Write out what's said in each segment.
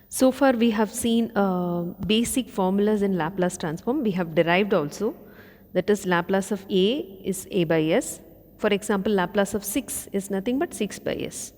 So far we have seen basic formulas in Laplace transform. We have derived also, that is Laplace of A is A by S. For example, Laplace of 6 is nothing but 6 by S.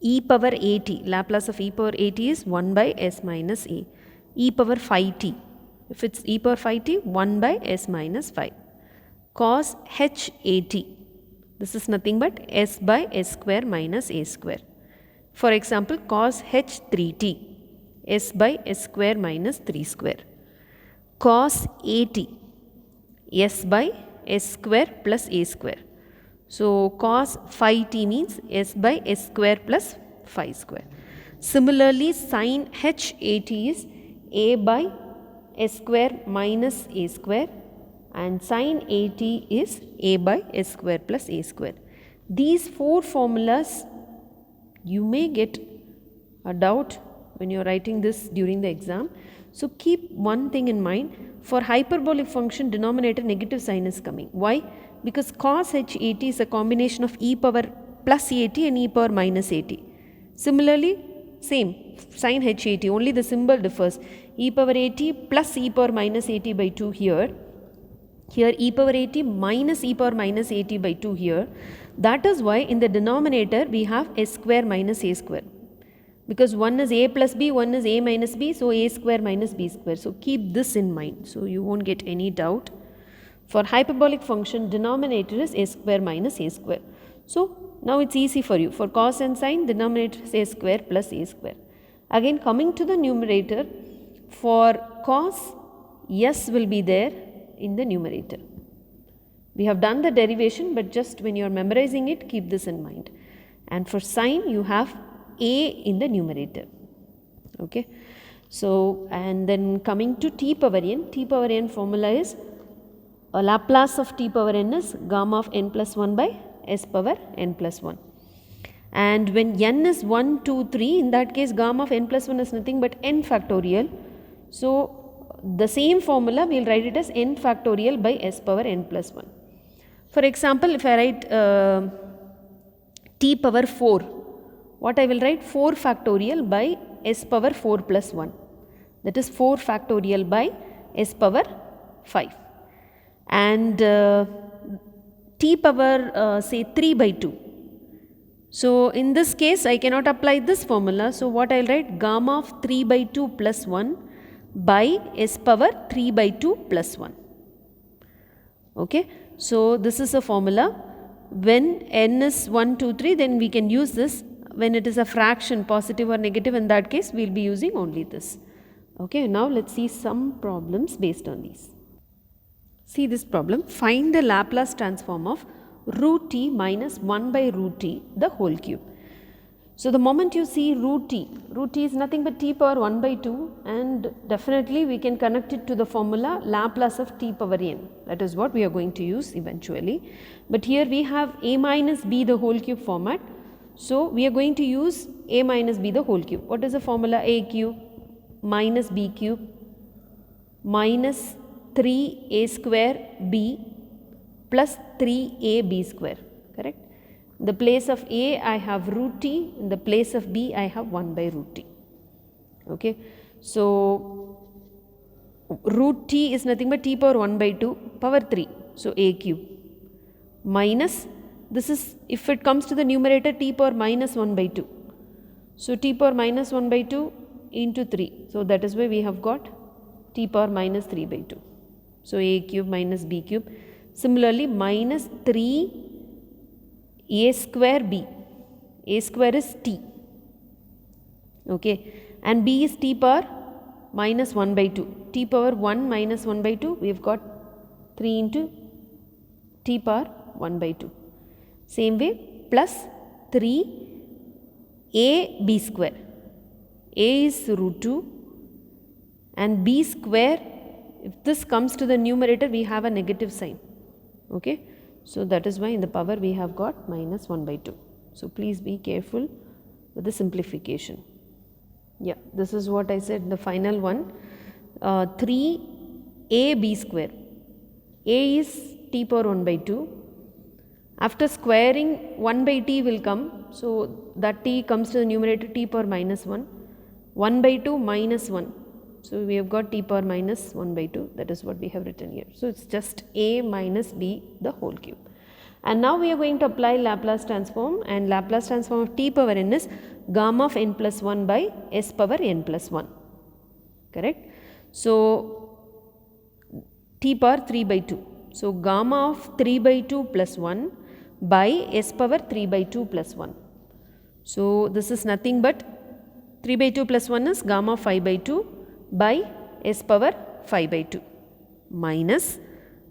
E power at, Laplace of e power at is 1 by S minus A. E power phi t, if it's e power phi t, 1 by S minus phi. Cos h at, this is nothing but S by S square minus A square. For example, cos h 3t, S by S square minus 3 square. Cos at, S by S square plus A square. So cos phi t means S by S square plus phi square. Similarly, sin h at is A by S square minus A square, and sin at is A by S square plus A square. These four formulas, you may get a doubt when you are writing this during the exam. So keep one thing in mind, for hyperbolic function denominator negative sign is coming. Why? Because cos h at is a combination of e power plus at and e power minus at. Similarly, same sin h at, only the symbol differs. E power at plus e power minus at by 2 here. Here e power at minus e power minus at by 2 here. That is why in the denominator we have s square minus a square. Because one is a plus b, one is a minus b, so a square minus b square. So keep this in mind, so you won't get any doubt. For hyperbolic function, denominator is a square minus a square. So now it's easy for you. For cos and sin, denominator is a square plus a square. Again, coming to the numerator, for cos, s will be there in the numerator. We have done the derivation, but just when you are memorizing it, keep this in mind. And for sin, you have a in the numerator. Okay. So, and then coming to t power n formula is a Laplace of t power n is gamma of n plus 1 by s power n plus 1. And when n is 1, 2, 3, in that case gamma of n plus 1 is nothing but n factorial. So, the same formula we will write it as n factorial by s power n plus 1. For example, if I write t power 4, what I will write? 4 factorial by s power 4 plus 1. That is 4 factorial by s power 5. And t power say 3 by 2. So in this case I cannot apply this formula. So what I will write? Gamma of 3 by 2 plus 1 by s power 3 by 2 plus 1. Okay. So this is a formula. When n is 1, 2, 3, then we can use this. When it is a fraction, positive or negative, in that case we will be using only this. Okay. Now let us see some problems based on these. See this problem. Find the Laplace transform of root t minus 1 by root t the whole cube. So the moment you see root t is nothing but t power 1 by 2, and definitely we can connect it to the formula Laplace of t power n. That is what we are going to use eventually. But here we have a minus b the whole cube format. So we are going to use a minus b the whole cube. What is the formula? A cube minus b cube minus 3a square b plus 3ab square, correct? In the place of a I have root t, in the place of b I have 1 by root t. Okay. So root t is nothing but t power 1 by 2 power 3, so a cube minus, this is, if it comes to the numerator, t power minus 1 by 2. So t power minus 1 by 2 into 3. So that is why we have got t power minus 3 by 2. So a cube minus b cube. Similarly, minus 3 a square b. A square is t. Okay. And b is t power minus 1 by 2. T power 1 minus 1 by 2, we have got 3 into t power 1 by 2. Same way, plus 3 a b square. A is root 2 and b square, if this comes to the numerator, we have a negative sign. Okay. So that is why in the power we have got minus 1 by 2. So please be careful with the simplification. Yeah, this is what I said, the final one. 3ab square. A is t power 1 by 2. After squaring, 1 by t will come. So that t comes to the numerator, t power minus 1 1 by 2 minus 1. So we have got t power minus 1 by 2, that is what we have written here. So it's just a minus b the whole cube. And now we are going to apply Laplace transform, and Laplace transform of t power n is gamma of n plus 1 by s power n plus 1. Correct? So t power 3 by 2. So gamma of 3 by 2 plus 1 by s power 3 by 2 plus 1. So this is nothing but 3 by 2 plus 1 is gamma of 5 by 2 by s power 5 by 2 minus,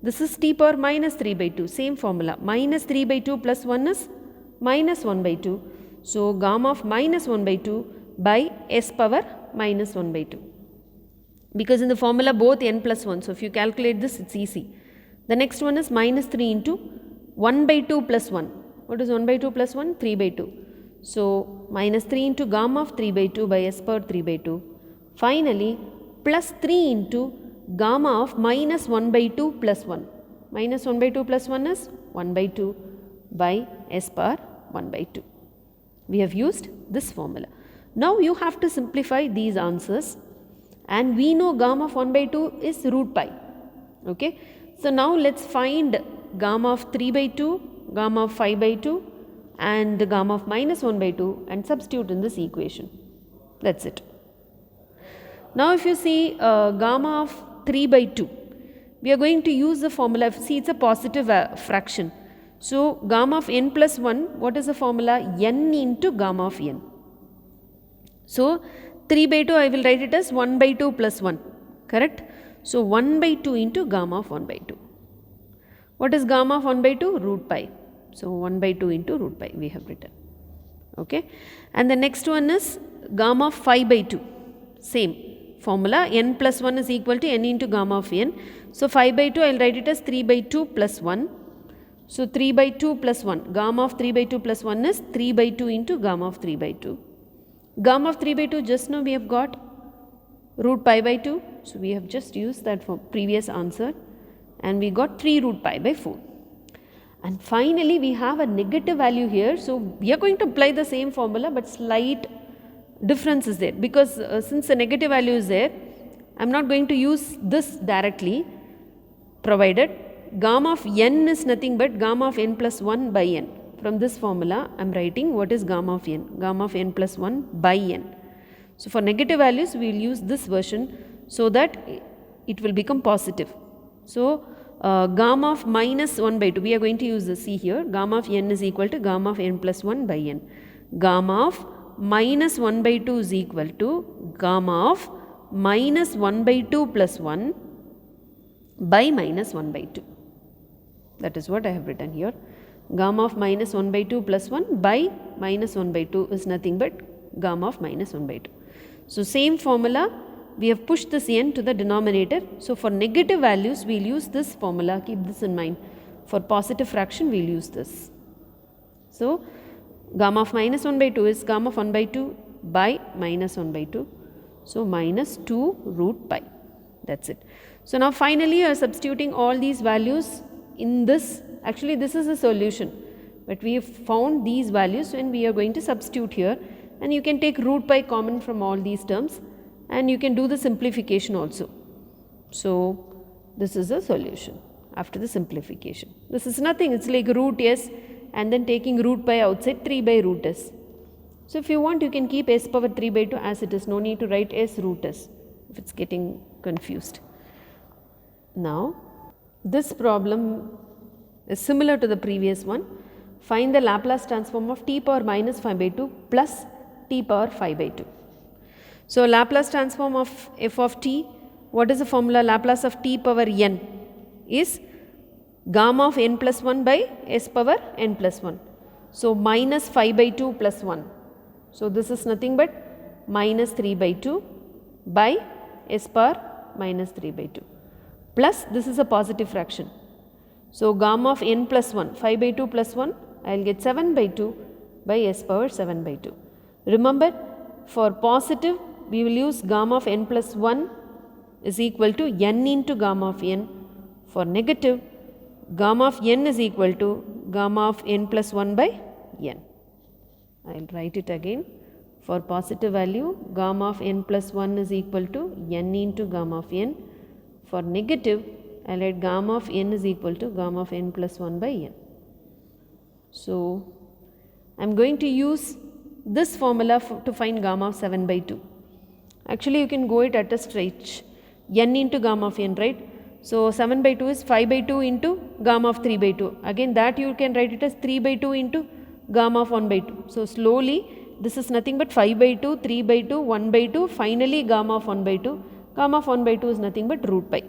this is t power minus 3 by 2, same formula, minus 3 by 2 plus 1 is minus 1 by 2. So gamma of minus 1 by 2 by s power minus 1 by 2. Because in the formula both n plus 1, so if you calculate this, it's easy. The next one is minus 3 into 1 by 2 plus 1. What is 1 by 2 plus 1? 3 by 2. So minus 3 into gamma of 3 by 2 by s power 3 by 2. Finally, plus 3 into gamma of minus 1 by 2 plus 1. Minus 1 by 2 plus 1 is 1 by 2 by s power 1 by 2. We have used this formula. Now you have to simplify these answers, and we know gamma of 1 by 2 is root pi. Okay. So now let's find gamma of 3 by 2, gamma of 5 by 2 and the gamma of minus 1 by 2 and substitute in this equation. That's it. Now if you see gamma of 3 by 2, we are going to use the formula, see it's a positive fraction. So gamma of n plus 1, what is the formula? N into gamma of n. So 3 by 2 I will write it as 1 by 2 plus 1, correct? So 1 by 2 into gamma of 1 by 2. What is gamma of 1 by 2? Root pi. So 1 by 2 into root pi we have written. Okay. And the next one is gamma of 5 by 2. Same formula, n plus 1 is equal to n into gamma of n. So 5 by 2 I will write it as 3 by 2 plus 1. So 3 by 2 plus 1. Gamma of 3 by 2 plus 1 is 3 by 2 into gamma of 3 by 2. Gamma of 3 by 2 just now we have got root pi by 2. So we have just used that for previous answer, and we got 3 root pi by 4. And finally we have a negative value here. So we are going to apply the same formula, but slight difference is there, because since the negative value is there, I am not going to use this directly, provided gamma of n is nothing but gamma of n plus 1 by n. From this formula I am writing what is gamma of n plus 1 by n. So for negative values we will use this version so that it will become positive. So gamma of minus 1 by 2, we are going to use the C here, gamma of n is equal to gamma of n plus 1 by n. Gamma of minus 1 by 2 is equal to gamma of minus 1 by 2 plus 1 by minus 1 by 2. That is what I have written here. Gamma of minus 1 by 2 plus 1 by minus 1 by 2 is nothing but gamma of minus 1 by 2. So same formula, we have pushed this n to the denominator. So for negative values we will use this formula, keep this in mind. For positive fraction we will use this. So gamma of minus 1 by 2 is gamma of 1 by 2 by minus 1 by 2. So minus 2 root pi. That's it. So now finally you are substituting all these values in this. Actually this is a solution, but we have found these values and we are going to substitute here, and you can take root pi common from all these terms and you can do the simplification also. So this is a solution after the simplification. This is nothing, it's like root s and then taking root pi outside, 3 by root s. So if you want you can keep s power 3 by 2 as it is, no need to write s root s if it's getting confused. Now this problem is similar to the previous one. Find the Laplace transform of t power minus 5 by 2 plus t power 5 by 2. So Laplace transform of f of t, what is the formula? Laplace of t power n is gamma of n plus 1 by s power n plus 1. So minus 5 by 2 plus 1. So this is nothing but minus 3 by 2 by s power minus 3 by 2. Plus this is a positive fraction. So gamma of n plus 1, 5 by 2 plus 1, I will get 7 by 2 by s power 7 by 2. Remember, for positive we will use gamma of n plus 1 is equal to n into gamma of n. For negative, gamma of n is equal to gamma of n plus 1 by n. I will write it again. For positive value, gamma of n plus 1 is equal to n into gamma of n. For negative, I will write gamma of n is equal to gamma of n plus 1 by n. So, I am going to use this formula to find gamma of 7 by 2. Actually, you can go it at a stretch, n into gamma of n, right? So, 7 by 2 is 5 by 2 into gamma of 3 by 2. Again, that you can write it as 3 by 2 into gamma of 1 by 2. So, slowly this is nothing but 5 by 2, 3 by 2, 1 by 2, finally gamma of 1 by 2. Gamma of 1 by 2 is nothing but root pi.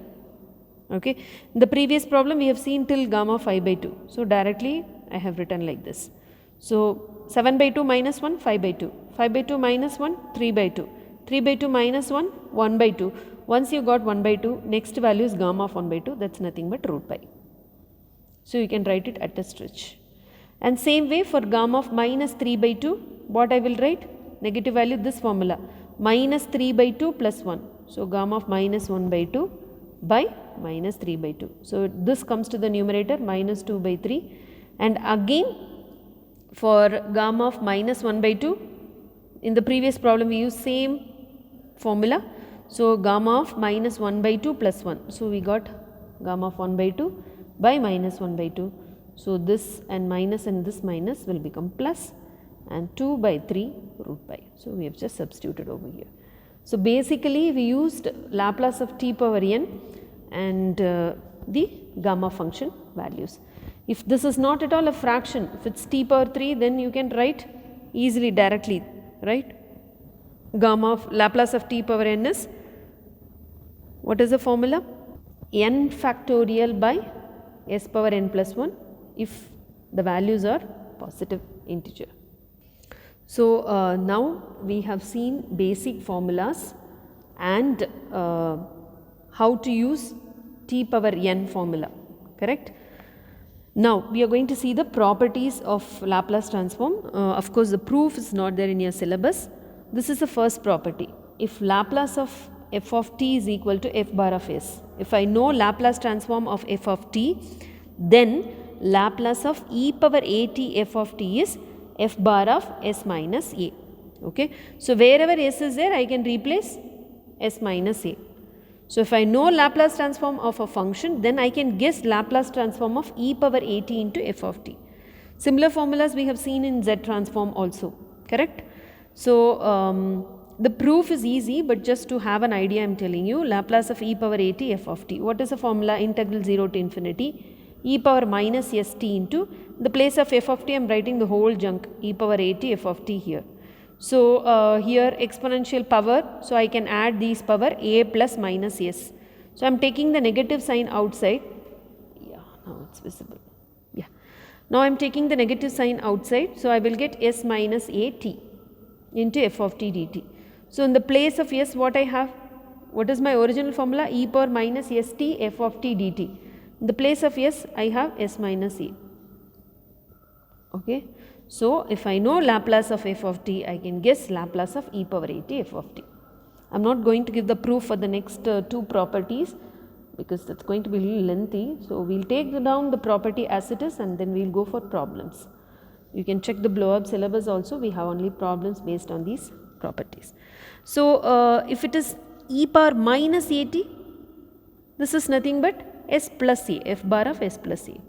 Okay. In the previous problem we have seen till gamma 5 by 2. So, directly I have written like this. So, 7 by 2 minus 1, 5 by 2. 5 by 2 minus 1, 3 by 2. 3 by 2 minus 1, 1 by 2. Once you got 1 by 2, next value is gamma of 1 by 2, that is nothing but root pi. So, you can write it at a stretch. And same way for gamma of minus 3 by 2, what I will write? Negative value, this formula, minus 3 by 2 plus 1. So, gamma of minus 1 by 2 by minus 3 by 2. So, this comes to the numerator minus 2 by 3, and again for gamma of minus 1 by 2, in the previous problem we used same formula. So, gamma of minus 1 by 2 plus 1. So, we got gamma of 1 by 2 by minus 1 by 2. So, this and this minus will become plus, and 2 by 3 root pi. So, we have just substituted over here. So, basically we used Laplace of t power n and the gamma function values. If this is not at all a fraction, if it is t power 3, then you can write easily directly, right? Gamma of Laplace of t power n is, what is the formula? N factorial by s power n plus 1 if the values are positive integer. So, now we have seen basic formulas and how to use t power n formula, correct? Now, we are going to see the properties of Laplace transform. Of course, the proof is not there in your syllabus. This is the first property. If Laplace of f of t is equal to f bar of s, if I know Laplace transform of f of t, then Laplace of e power at f of t is f bar of s minus a. Okay. So, wherever s is there, I can replace s minus a. So, if I know Laplace transform of a function, then I can guess Laplace transform of e power at into f of t. Similar formulas we have seen in Z transform also, correct? So, the proof is easy, but just to have an idea I am telling you, Laplace of e power at f of t. What is the formula? Integral 0 to infinity e power minus st into, the place of f of t I am writing the whole junk, e power at f of t here. So, here exponential power, so I can add these power a plus minus s. So, I am taking the negative sign outside. Yeah, now it is visible. Yeah. Now, I am taking the negative sign outside. So, I will get s minus a t into f of t dt. So, in the place of s, what I have? What is my original formula? E power minus st f of t dt. In the place of s, I have s minus a. Okay. So, if I know Laplace of f of t, I can guess Laplace of e power at f of t. I am not going to give the proof for the next two properties because that is going to be a little lengthy. So, we will take down the property as it is and then we will go for problems. You can check the blow up syllabus also, we have only problems based on these properties. So, if it is e power minus at, this is nothing but s plus a, f bar of s plus a.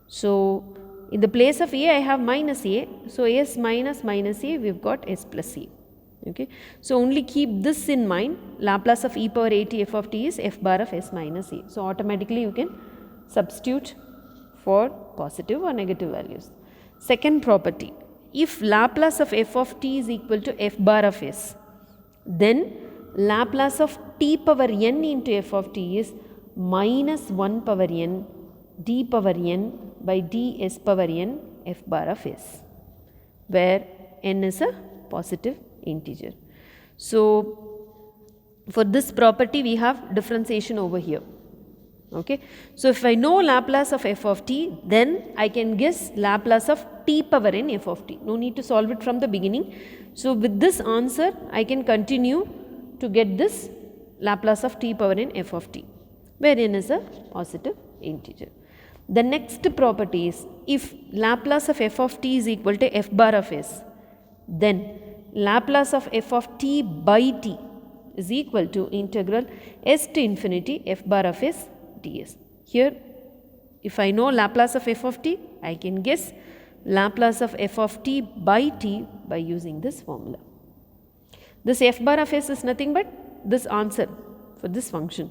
So, in the place of a I have minus a, so s minus minus a we have got s plus a. Okay. So, only keep this in mind, Laplace of e power at f of t is f bar of s minus a. So, automatically you can substitute for positive or negative values. Second property, if Laplace of f of t is equal to f bar of s, then Laplace of t power n into f of t is minus 1 power n d power n by ds power n f bar of s, where n is a positive integer. So, for this property we have differentiation over here. Okay. So, if I know Laplace of f of t, then I can guess Laplace of t power n f of t. No need to solve it from the beginning. So, with this answer I can continue to get this Laplace of t power n f of t, where n is a positive integer. The next property is, if Laplace of f of t is equal to f bar of s, then Laplace of f of t by t is equal to integral s to infinity f bar of s ds. Here, if I know Laplace of f of t, I can guess Laplace of f of t by t by using this formula. This f bar of s is nothing but this answer for this function.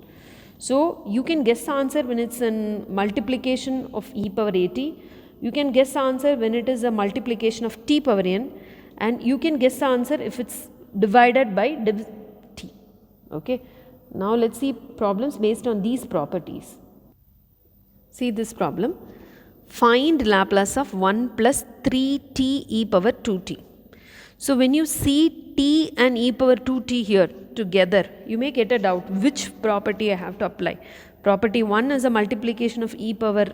So, you can guess the answer when it is a multiplication of e power at. You can guess the answer when it is a multiplication of t power n, and you can guess the answer if it is divided by div t. Okay. Now, let us see problems based on these properties. See this problem. Find Laplace of 1 plus 3t e power 2t. So, when you see t and e power 2t here together, you may get a doubt which property I have to apply. Property 1 is a multiplication of e power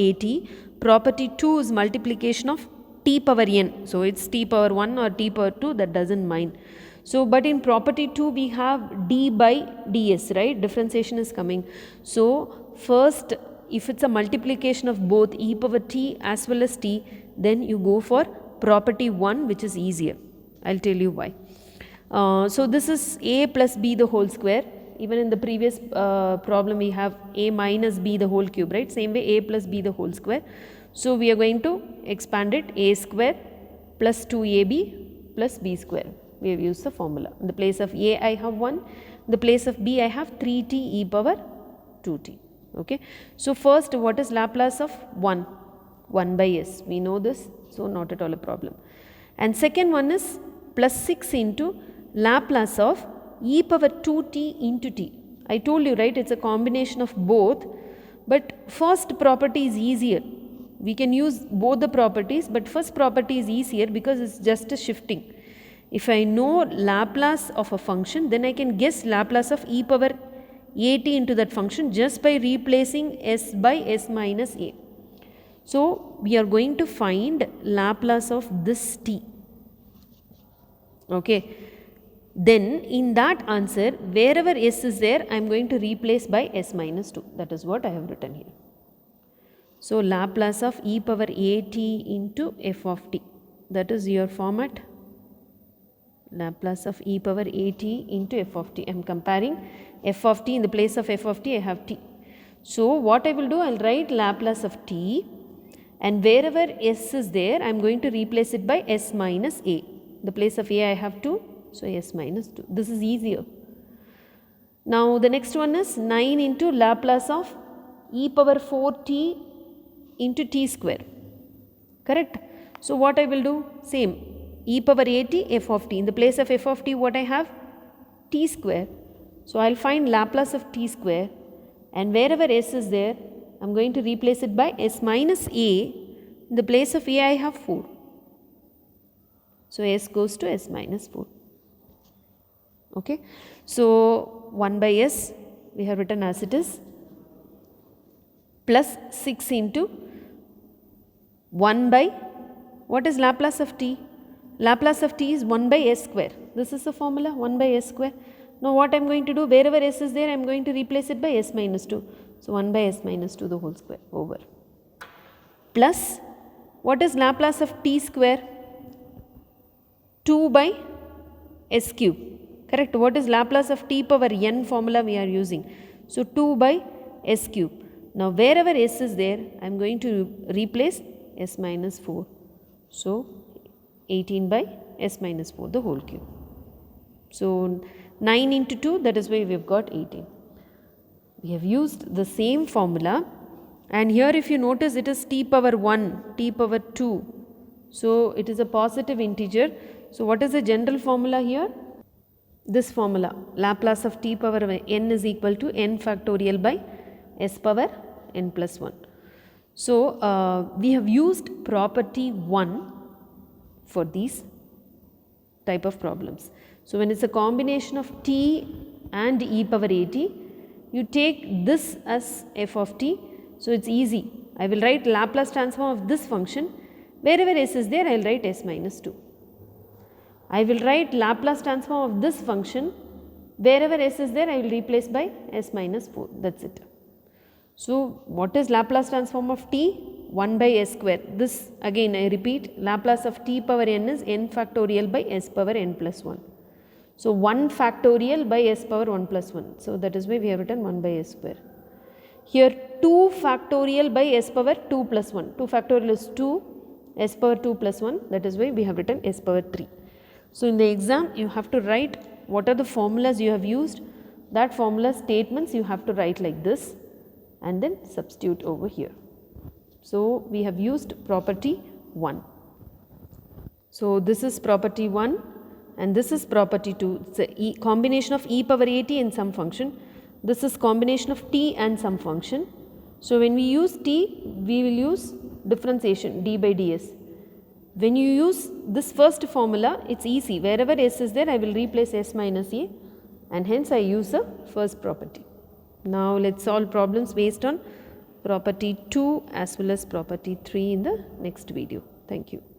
at. Property 2 is multiplication of t power n. So, it is t power 1 or t power 2, that does not mind. So, but in property 2 we have d by ds, right? Differentiation is coming. So, first, if it is a multiplication of both e power t as well as t, then you go for property 1, which is easier. I will tell you why. So, this is a plus b the whole square. Even in the previous problem we have a minus b the whole cube, right? Same way a plus b the whole square. So, we are going to expand it a square plus 2ab plus b square. We have used the formula. In the place of a I have 1, in the place of b I have 3t e power 2t. Okay. So, first what is Laplace of 1? 1 by s, we know this, so not at all a problem. And second one is plus 6 into Laplace of e power 2t into t. I told you, right, it is a combination of both, but first property is easier. We can use both the properties, but first property is easier because it is just a shifting. If I know Laplace of a function, then I can guess Laplace of e power at into that function just by replacing s by s minus a. So, we are going to find Laplace of this t. Okay. Then in that answer, wherever s is there, I am going to replace by s minus 2. That is what I have written here. So, Laplace of e power at into f of t, that is your format. Laplace of e power at into f of t. I am comparing f of t, in the place of f of t I have t. So, what I will do, I will write Laplace of t, and wherever s is there, I am going to replace it by s minus a. In the place of a I have 2, so s minus 2. This is easier. Now, the next one is 9 into Laplace of e power 4t into t square, correct. So, what I will do, same, e power at f of t, in the place of f of t what I have, t square. So, I will find Laplace of t square, and wherever s is there, I am going to replace it by s minus a. In the place of a I have 4. So, s goes to s minus 4. Okay. So, 1 by s we have written as it is, plus 6 into 1 by, what is Laplace of t? Laplace of t is 1 by s square. This is the formula, 1 by s square. Now, what I am going to do, wherever s is there, I am going to replace it by s minus 2. So, 1 by s minus 2 the whole square over, plus what is Laplace of t square? 2 by s cube, correct. What is Laplace of t power n formula we are using? So, 2 by s cube. Now, wherever s is there, I am going to replace s minus 4. So, 18 by s minus 4 the whole cube. So, 9 into 2, that is why we have got 18. We have used the same formula, and here if you notice it is t power 1, t power 2. So, it is a positive integer. So, what is the general formula here? This formula, Laplace of t power n is equal to n factorial by s power n plus 1. So, we have used property 1 for these type of problems. So, when it is a combination of t and e power at, you take this as f of t. So, it is easy. I will write Laplace transform of this function. Wherever s is there, I will write s minus 2. I will write Laplace transform of this function. Wherever s is there, I will replace by s minus 4. That is it. So, what is Laplace transform of t? 1 by s square. This again I repeat, Laplace of t power n is n factorial by s power n plus 1. So 1 factorial by s power 1 plus 1. So that is why we have written 1 by s square. Here 2 factorial by s power 2 plus 1. 2 factorial is 2, s power 2 plus 1, that is why we have written s power 3. So in the exam you have to write what are the formulas you have used. That formula statements you have to write like this and then substitute over here. So we have used property 1. So this is property 1 and this is property 2. It's a combination of e power at in some function. This is combination of t and some function. So when we use t, we will use differentiation d by ds. When you use this first formula, it's easy. Wherever s is there, I will replace s minus a and hence I use the first property. Now let's solve problems based on property 2 as well as property 3 in the next video. Thank you.